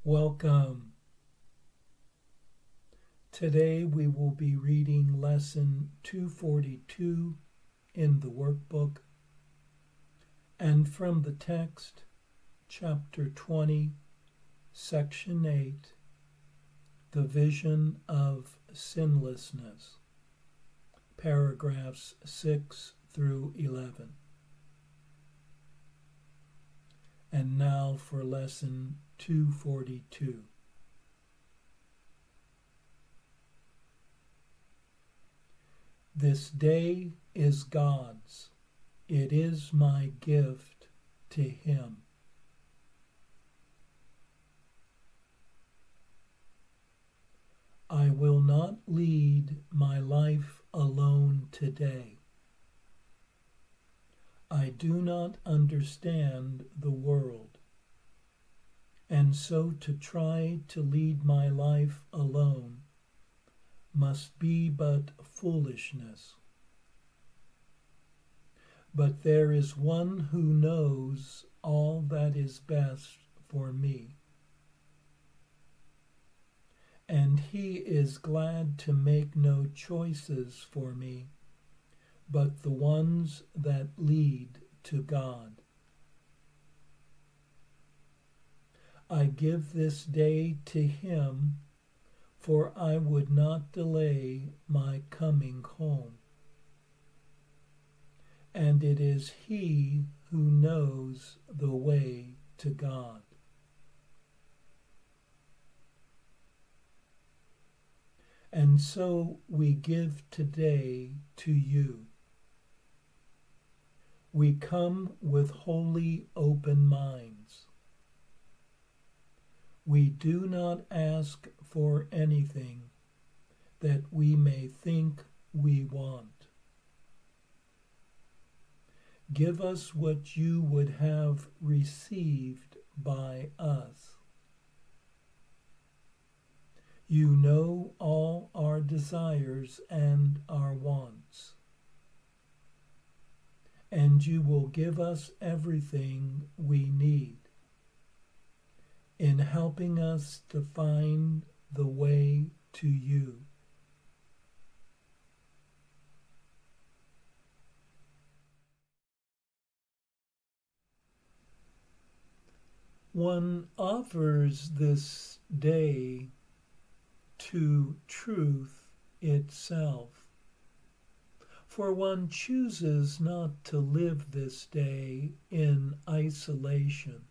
Welcome. Today we will be reading Lesson 242 in the workbook, and from the text, Chapter 20, Section 8, The Vision of Sinlessness, paragraphs 6 through 11. And now for Lesson 242. This day is God's. It is my gift to Him. I will not lead my life alone today. I do not understand the world, and so to try to lead my life alone must be but foolishness. But there is one who knows all that is best for me, and He is glad to make no choices for me, but the ones that lead to God. I give this day to Him, for I would not delay my coming home. And it is He who knows the way to God. And so we give today to you. We come with wholly open minds. We do not ask for anything that we may think we want. Give us what you would have received by us. You know all our desires and our wants, and you will give us everything we need in helping us to find the way to you. One offers this day to truth itself, for one chooses not to live this day in isolation,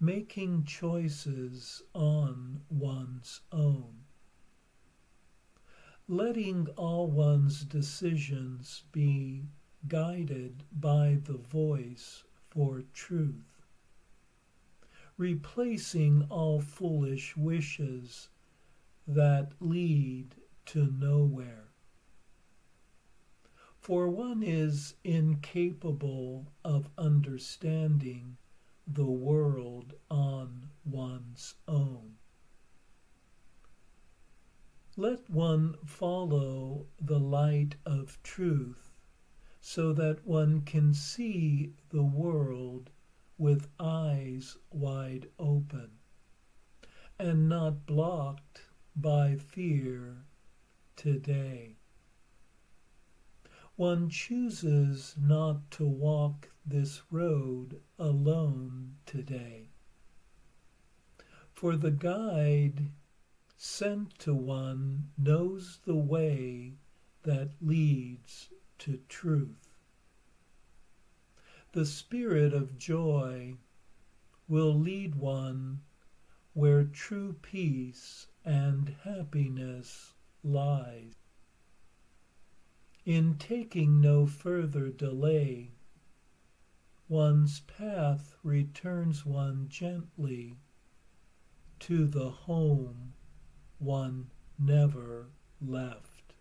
making choices on one's own, letting all one's decisions be guided by the voice for truth, replacing all foolish wishes that lead to nowhere. For one is incapable of understanding the world on one's own. Let one follow the light of truth so that one can see the world with eyes wide open and not blocked by fear today. One chooses not to walk this road alone today, for the guide sent to one knows the way that leads to truth. The Spirit of joy will lead one where true peace and happiness lies. In taking no further delay, one's path returns one gently to the home one never left.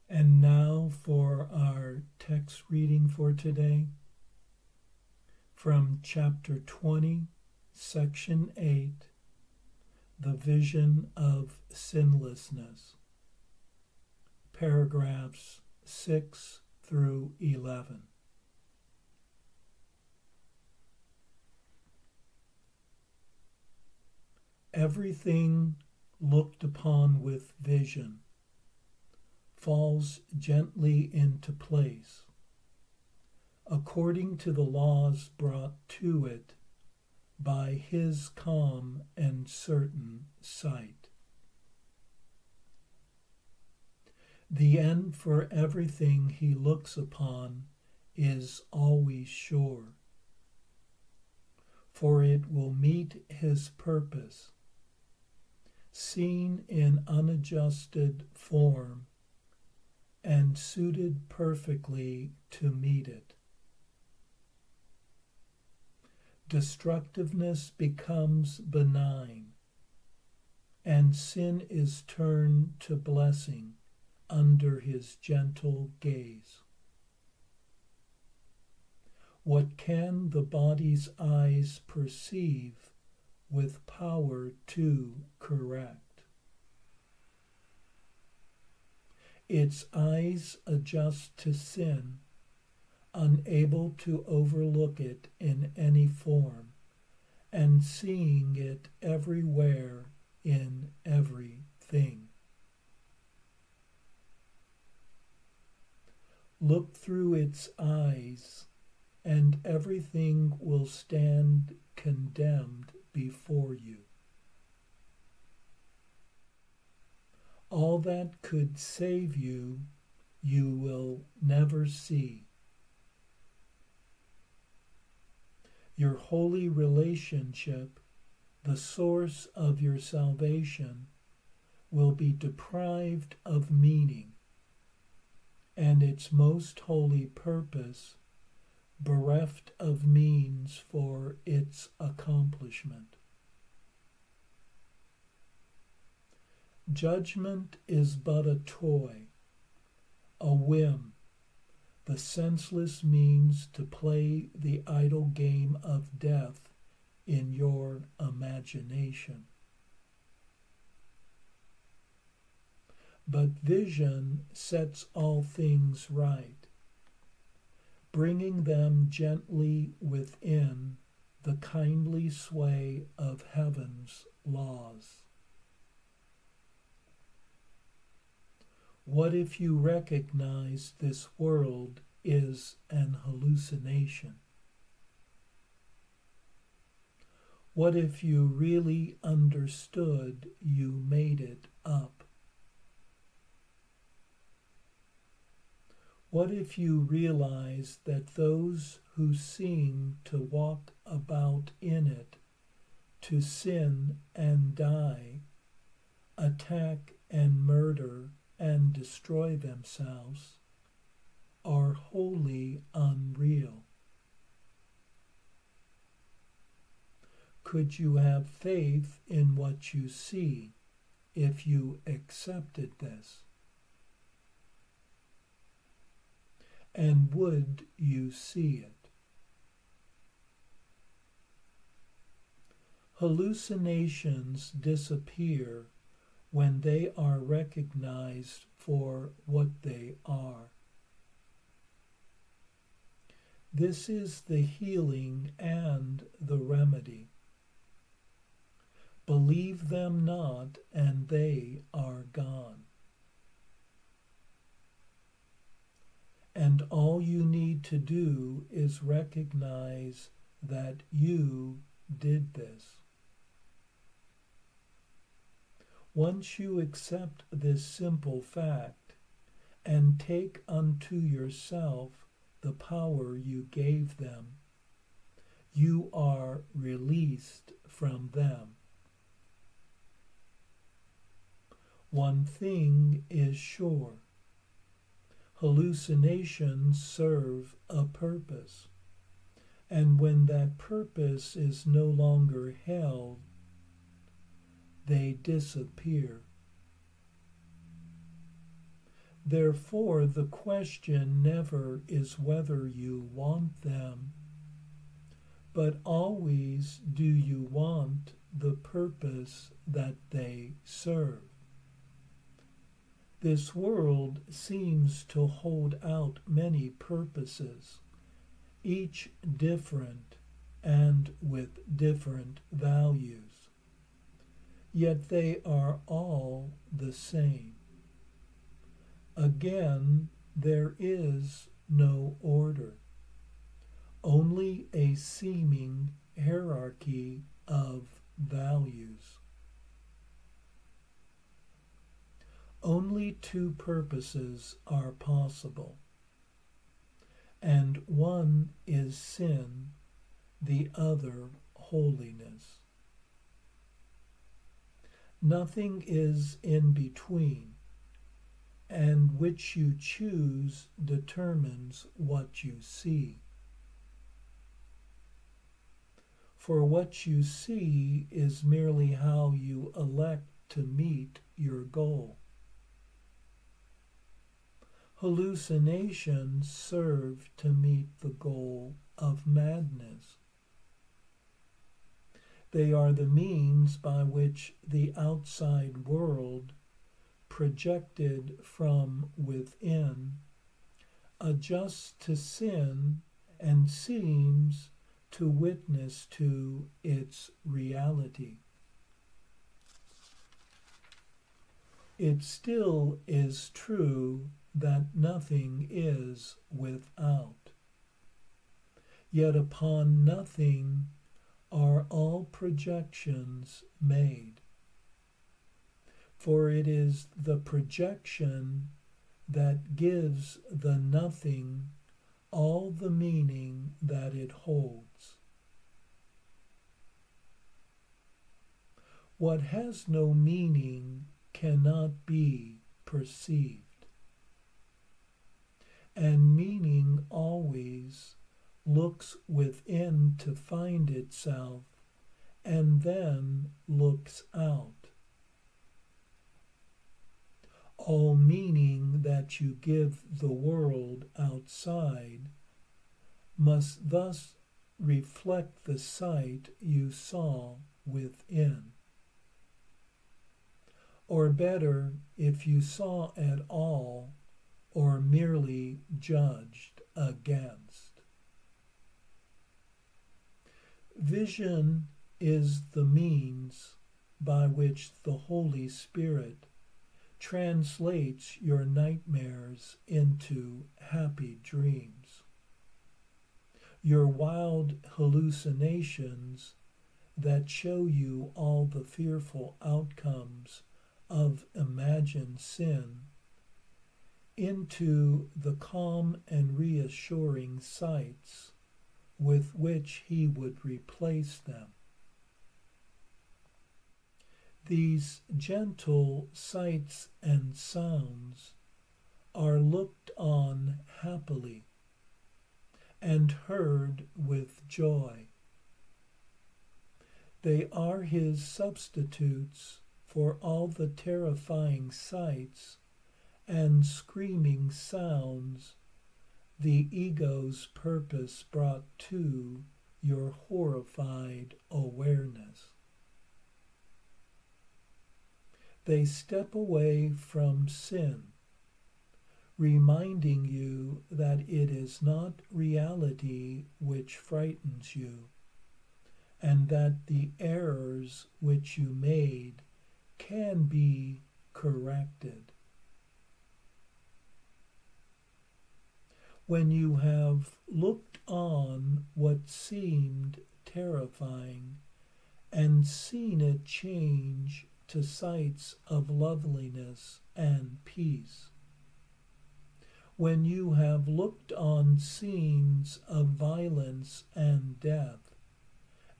And now for our text reading for today, from Chapter 20, Section 8, The Vision of Sinlessness, paragraphs 6 through 11. Everything looked upon with vision falls gently into place, according to the laws brought to it by his calm and certain sight. The end for everything he looks upon is always sure, for it will meet his purpose, seen in unadjusted form and suited perfectly to meet it. Destructiveness becomes benign, and sin is turned to blessing under his gentle gaze. What can the body's eyes perceive with power to correct? Its eyes adjust to sin, unable to overlook it in any form, and seeing it everywhere in everything. Look through its eyes, and everything will stand condemned before you. All that could save you, you will never see. Your holy relationship, the source of your salvation, will be deprived of meaning, and its most holy purpose bereft of means for its accomplishment. Judgment is but a toy, a whim, the senseless means to play the idle game of death in your imagination. But vision sets all things right, bringing them gently within the kindly sway of heaven's laws. What if you recognize this world is an hallucination? What if you really understood you made it up? What if you realize that those who seem to walk about in it, to sin and die, attack and murder and destroy themselves, are wholly unreal? Could you have faith in what you see if you accepted this? And would you see it? Hallucinations disappear when they are recognized for what they are. This is the healing and the remedy. Believe them not, and they are gone. And all you need to do is recognize that you did this. Once you accept this simple fact and take unto yourself the power you gave them, you are released from them. One thing is sure: hallucinations serve a purpose, and when that purpose is no longer held, they disappear. Therefore, the question never is whether you want them, but always do you want the purpose that they serve. This world seems to hold out many purposes, each different and with different values, yet they are all the same. Again, there is no order, only a seeming hierarchy of values. Only two purposes are possible, and one is sin, the other holiness. Nothing is in between, and which you choose determines what you see. For what you see is merely how you elect to meet your goal. Hallucinations serve to meet the goal of madness. They are the means by which the outside world, projected from within, adjusts to sin and seems to witness to its reality. It still is true that nothing is without. Yet upon nothing are all projections made. For it is the projection that gives the nothing all the meaning that it holds. What has no meaning cannot be perceived. And meaning always looks within to find itself, and then looks out. All meaning that you give the world outside must thus reflect the sight you saw within. Or better, if you saw at all, or merely judged against. Vision is the means by which the Holy Spirit translates your nightmares into happy dreams. Your wild hallucinations that show you all the fearful outcomes of imagined sin into the calm and reassuring sights with which he would replace them. These gentle sights and sounds are looked on happily and heard with joy. They are his substitutes for all the terrifying sights and screaming sounds the ego's purpose brought to your horrified awareness. They step away from sin, reminding you that it is not reality which frightens you, and that the errors which you made can be corrected. When you have looked on what seemed terrifying and seen it change to sights of loveliness and peace, when you have looked on scenes of violence and death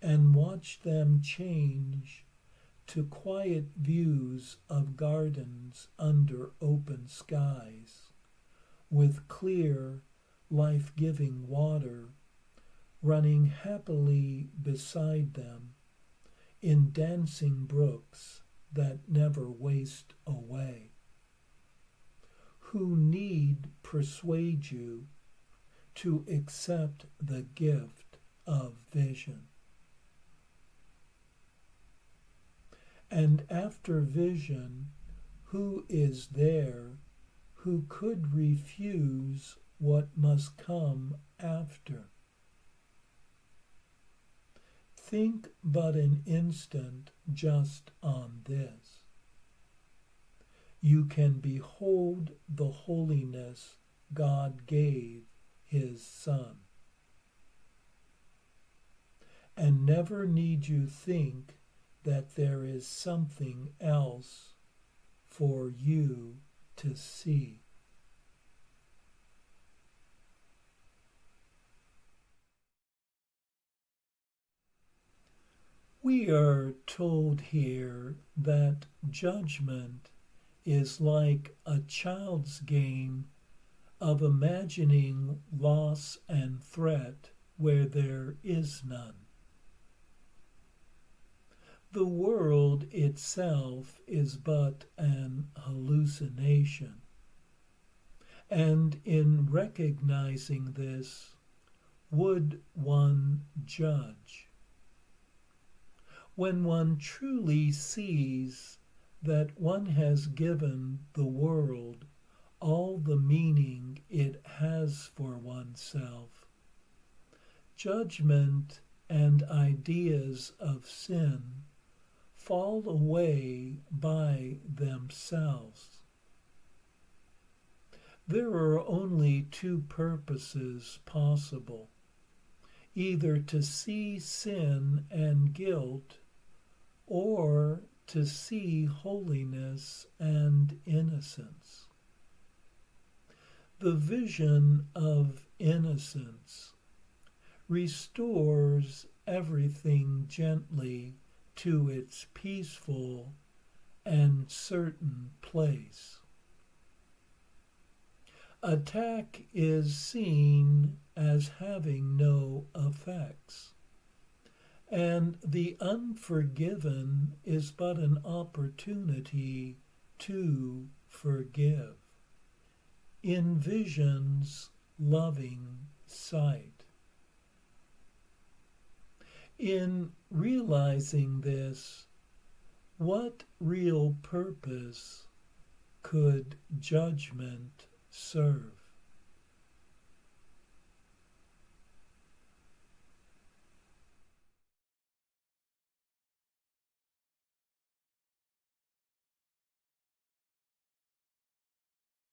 and watched them change to quiet views of gardens under open skies, with clear, life-giving water running happily beside them in dancing brooks that never waste away. Who need persuade you to accept the gift of vision? And after vision, who is there who could refuse what must come after? Think but an instant just on this. You can behold the holiness God gave his Son. And never need you think that there is something else for you to see. We are told here that judgment is like a child's game of imagining loss and threat where there is none. The world itself is but an hallucination, and in recognizing this, would one judge? When one truly sees that one has given the world all the meaning it has for oneself, judgment and ideas of sin fall away by themselves. There are only two purposes possible: either to see sin and guilt, or to see holiness and innocence. The vision of innocence restores everything gently to its peaceful and certain place. Attack is seen as having no effects, and the unforgiven is but an opportunity to forgive. In vision's loving sight. In realizing this, what real purpose could judgment serve?